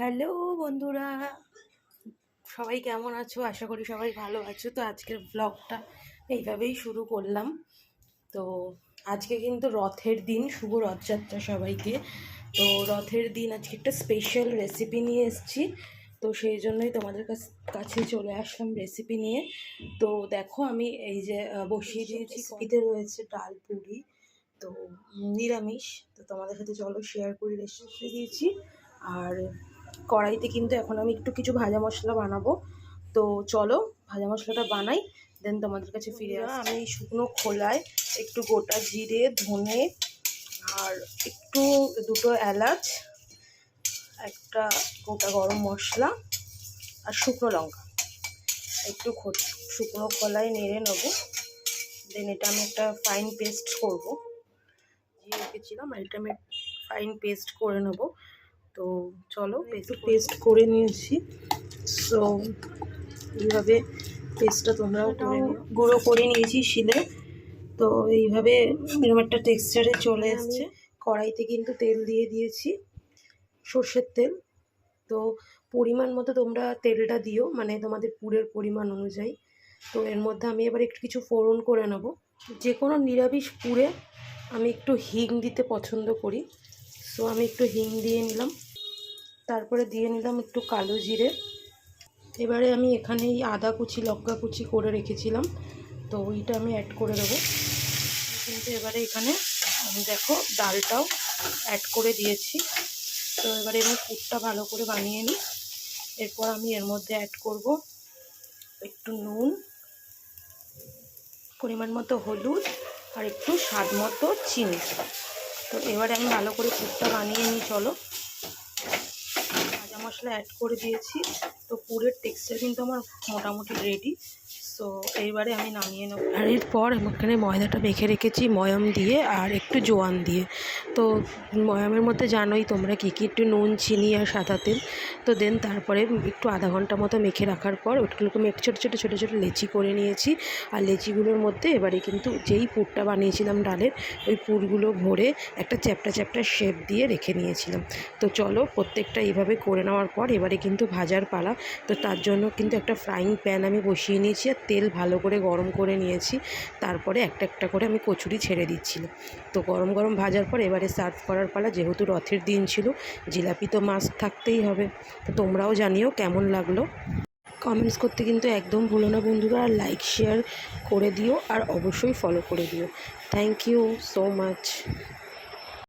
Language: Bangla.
হ্যালো বন্ধুরা, সবাই কেমন আছো? আশা করি সবাই ভালো আছো। তো আজকের ব্লগটা এইভাবেই শুরু করলাম। তো আজকে কিন্তু রথের দিন, শুভ রথযাত্রা সবাইকে। তো রথের দিন আজকে একটা স্পেশাল রেসিপি নিয়ে এসেছি। তো সেই জন্যই তোমাদের কাছে চলে আসলাম রেসিপি নিয়ে। তো দেখো আমি এই যে বসিয়ে দিয়েছি, রেসিপিতে রয়েছে ডাল পুরি, তো নিরামিষ। তো তোমাদের সাথে চলো শেয়ার করি রেসিপি দিয়েছি। আর কড়াইতে কিন্তু এখন আমি একটু কিছু ভাজা মশলা বানাবো। তো চলো ভাজা মশলাটা বানাই, দেন তোমাদের কাছে ফিরে আসি। আমি শুকনো খোলায় একটু গোটা জিরে, ধনে আর একটু দুটো এলাচ, একটা গোটা গরম মশলা আর শুকনো লঙ্কা একটু শুকনো খোলায় নেড়ে নেবো। দেন এটা আমি একটা ফাইন পেস্ট করবো। দিয়ে রেখেছিলাম আর এটা আমি ফাইন পেস্ট করে নেবো। তো চলো একটু পেস্ট করে নিয়েছি। সো এইভাবে পেস্টটা তোমরাও করে নিও। গুঁড়ো করে নিয়েছি শিলে। তো এইভাবে এরকম একটা টেক্সচারে চলে এসছে। কড়াইতে কিন্তু তেল দিয়ে দিয়েছি, সর্ষের তেল। তো পরিমাণ মতো তোমরা তেলটা দিও, মানে তোমাদের পুরের পরিমাণ অনুযায়ী। তো এর মধ্যে আমি এবার একটু কিছু ফোড়ন করে নেব। যে কোনো নিরামিষ পুরে আমি একটু হিং দিতে পছন্দ করি। সো আমি একটু হিং দিয়ে নিলাম, তারপরে দিয়ে নিলাম একটু কালো জিরে। এবারে আমি এখানে এই আদা কুচি, লঙ্কা কুচি করে রেখেছিলাম, তো ওইটা আমি অ্যাড করে দেবো। কিন্তু এবারে এখানে আমি দেখো ডালটাও অ্যাড করে দিয়েছি। তো এবারে আমি পুরটা ভালো করে বানিয়ে নিই। এরপর আমি এর মধ্যে অ্যাড করব একটু নুন, পরিমাণ মতো হলুদ আর একটু স্বাদ মতো চিনি। তো এবারে আমি ভালো করে পুরটা বানিয়ে নিই। চলো, ভাজা মশলা অ্যাড করে দিয়েছি। তো পুরের টেক্সচার কিন্তু আমার মোটামুটি রেডি। সো এইবারে আমি নামিয়ে নেব। আর এরপর এখানে ময়দাটা মেখে রেখেছি ময়াম দিয়ে আর একটু জোয়ান দিয়ে। তো ময়ামের মধ্যে জানোই তোমরা কী কী, একটু নুন, চিনি আর সাদা তেল। তো দেন তারপরে একটু আধা ঘন্টা মতো মেখে রাখার পর ওইগুলোকে আমি একটু ছোটো ছোটো লেচি করে নিয়েছি। আর লেচিগুলোর মধ্যে এবারে কিন্তু যেই পুরটা বানিয়েছিলাম ডালের, ওই পুরগুলো ভরে একটা চ্যাপ্টা চ্যাপ্টা শেপ দিয়ে রেখে নিয়েছিলাম। তো চলো প্রত্যেকটা এইভাবে করে নেওয়ার পর এবারে কিন্তু ভাজার পালা। তো তার জন্য কিন্তু একটা ফ্রাইং প্যান আমি বসিয়ে নিয়েছি আর তেল ভালো করে গরম করে নিয়েছি। তারপরে একটা একটা করে আমি কচুরি ছেড়ে দিচ্ছিলাম। তো গরম গরম ভাজার পর এবারে সার্ভ করার পালা। যেহেতু রথের দিন ছিল, জিলাপি তো মাস্ট থাকতেই হবে। তো তোমরাও জানিও কেমন লাগলো। কমেন্টস করতে কিন্তু একদম ভুলো না বন্ধুরা। আর লাইক শেয়ার করে দিও আর অবশ্যই ফলো করে দিও। Thank you so much.